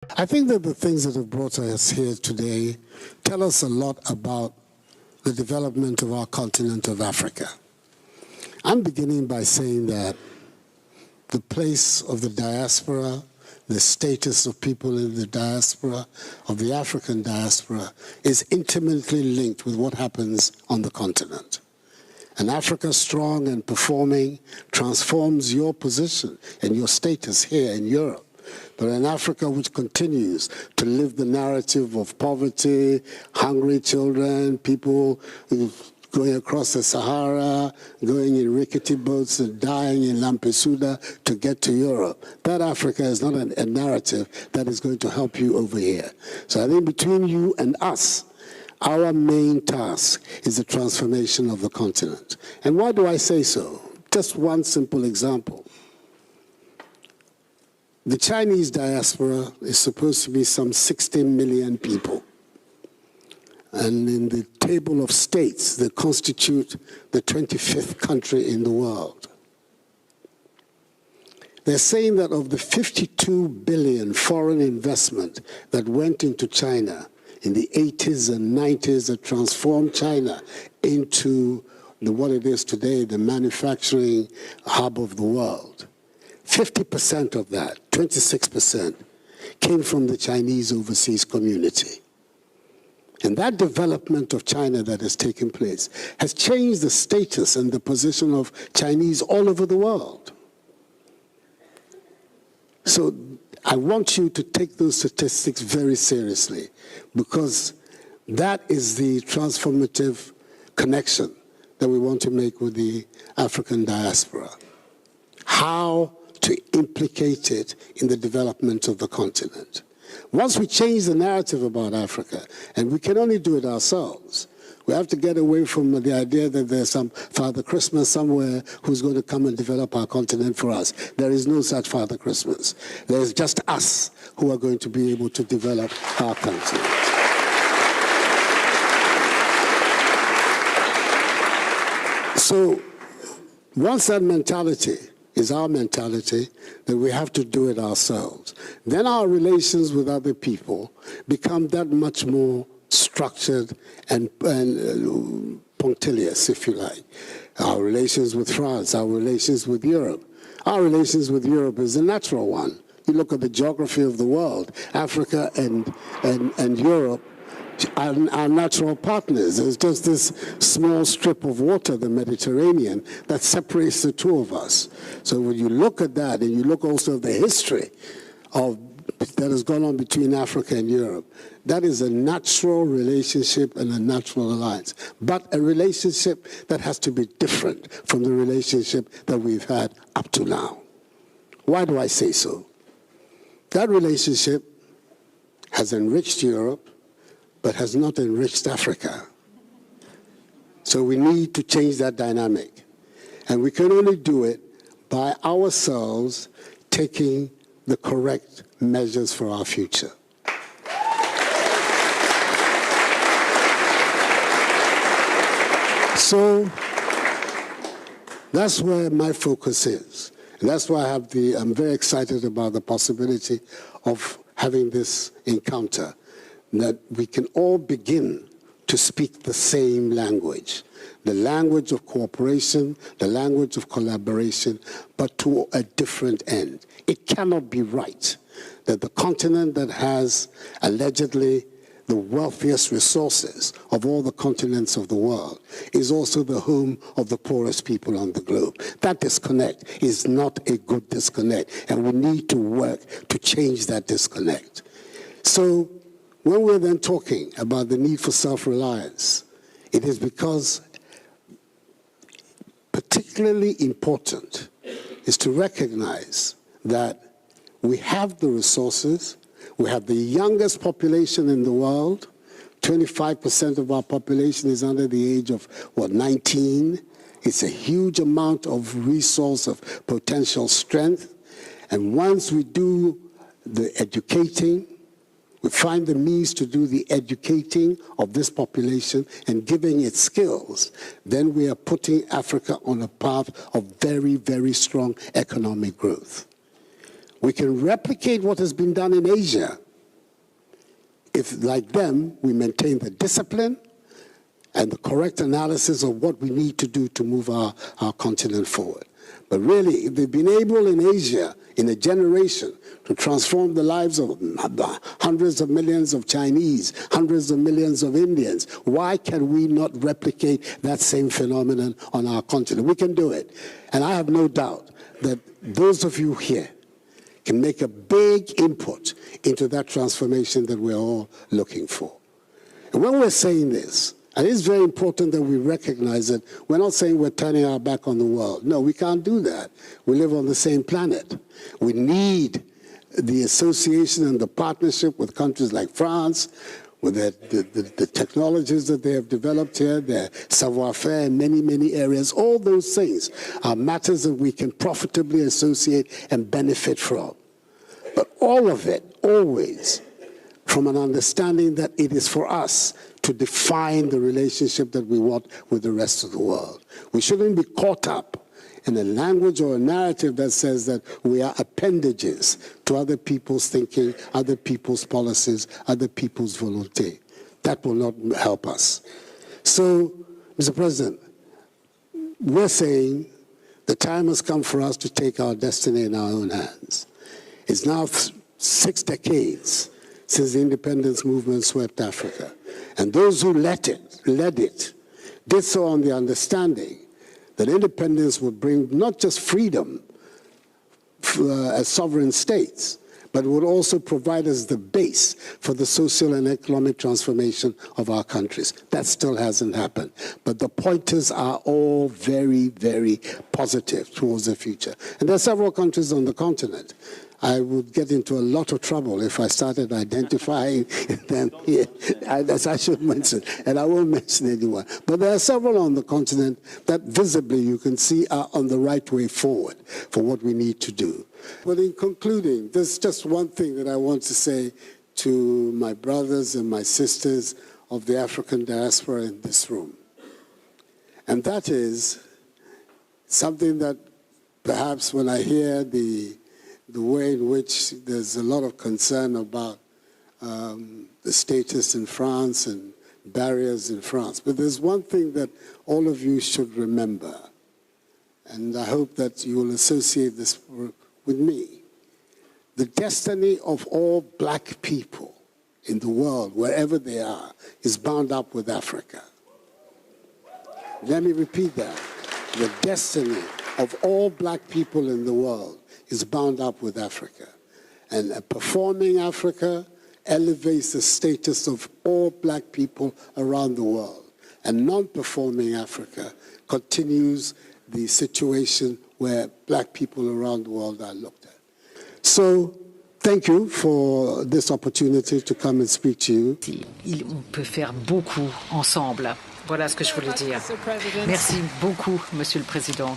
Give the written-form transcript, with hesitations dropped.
I think that the things that have brought us here today tell us a lot about the development of our continent of Africa. I'm beginning by saying that the place of the diaspora, the status of people in the diaspora, of the African diaspora, is intimately linked with what happens on the continent. And Africa strong and performing transforms your position and your status here in Europe. But an Africa which continues to live the narrative of poverty, hungry children, people going across the Sahara, going in rickety boats and dying in Lampedusa to get to Europe. That Africa is not a narrative that is going to help you over here. So I think between you and us, our main task is the transformation of the continent. And why do I say so? Just one simple example. The Chinese diaspora is supposed to be some 60 million people. And in the table of states, they constitute the 25th country in the world. They're saying that of the 52 billion foreign investment that went into China in the 80s and 90s that transformed China into what it is today, the manufacturing hub of the world, 50% of that, 26%, came from the Chinese overseas community. And that development of China that has taken place has changed the status and the position of Chinese all over the world. So I want you to take those statistics very seriously, because that is the transformative connection that we want to make with the African diaspora. How to implicate it in the development of the continent. Once we change the narrative about Africa, and we can only do it ourselves, we have to get away from the idea that there's some Father Christmas somewhere who's going to come and develop our continent for us. There is no such Father Christmas. There's just us who are going to be able to develop our continent. So once that mentality is our mentality, that we have to do it ourselves, then our relations with other people become that much more structured and punctilious, if you like. Our relations with France, our relations with Europe. Our relations with Europe is a natural one. You look at the geography of the world, Africa and Europe are natural partners. There's just this small strip of water, the Mediterranean, that separates the two of us. So when you look at that, and you look also at the history that has gone on between Africa and Europe, that is a natural relationship and a natural alliance, but a relationship that has to be different from the relationship that we've had up to now. Why do I say so? That relationship has enriched Europe, but has not enriched Africa. So we need to change that dynamic. And we can only do it by ourselves taking the correct measures for our future. So that's where my focus is. And that's why I'm very excited about the possibility of having this encounter, that we can all begin to speak the same language, the language of cooperation, the language of collaboration, but to a different end. It cannot be right that the continent that has allegedly the wealthiest resources of all the continents of the world is also the home of the poorest people on the globe. That disconnect is not a good disconnect, and we need to work to change that disconnect. So when we're then talking about the need for self-reliance, it is because particularly important is to recognize that we have the resources. We have the youngest population in the world. 25% of our population is under the age of, 19. It's a huge amount of resource, of potential strength. And once we do the educating, we find the means to do the educating of this population and giving it skills, then we are putting Africa on a path of very, very strong economic growth. We can replicate what has been done in Asia if, like them, we maintain the discipline and the correct analysis of what we need to do to move our continent forward. But really, if they've been able in Asia, in a generation, to transform the lives of hundreds of millions of Chinese, hundreds of millions of Indians, why can we not replicate that same phenomenon on our continent? We can do it. And I have no doubt that those of you here can make a big input into that transformation that we're all looking for. And when we're saying this, and it's very important that we recognize that we're not saying we're turning our back on the world. No, we can't do that. We live on the same planet. We need the association and the partnership with countries like France, with the technologies that they have developed here, their savoir-faire in many, many areas. All those things are matters that we can profitably associate and benefit from. But all of it, always, from an understanding that it is for us to define the relationship that we want with the rest of the world. We shouldn't be caught up in a language or a narrative that says that we are appendages to other people's thinking, other people's policies, other people's volonté. That will not help us. So, Mr. President, we're saying the time has come for us to take our destiny in our own hands. It's now 6 decades since the independence movement swept Africa. And those who led it, did so on the understanding that independence would bring not just freedom as sovereign states, but would also provide us the base for the social and economic transformation of our countries. That still hasn't happened. But the pointers are all very, very positive towards the future. And there are several countries on the continent. I would get into a lot of trouble if I started identifying them here, as I should mention, and I won't mention anyone. But there are several on the continent that visibly you can see are on the right way forward for what we need to do. But in concluding, there's just one thing that I want to say to my brothers and my sisters of the African diaspora in this room. And that is something that perhaps when I hear the way in which there's a lot of concern about the status in France and barriers in France. But there's one thing that all of you should remember, and I hope that you will associate this with me. The destiny of all black people in the world, wherever they are, is bound up with Africa. Let me repeat that. The destiny of all black people in the world is bound up with Africa. And a performing Africa elevates the status of all black people around the world. And non-performing Africa continues the situation where black people around the world are looked at. So, thank you for this opportunity to come and speak to you. On peut faire beaucoup ensemble. Voilà ce que je voulais dire. Merci beaucoup, Monsieur le Président.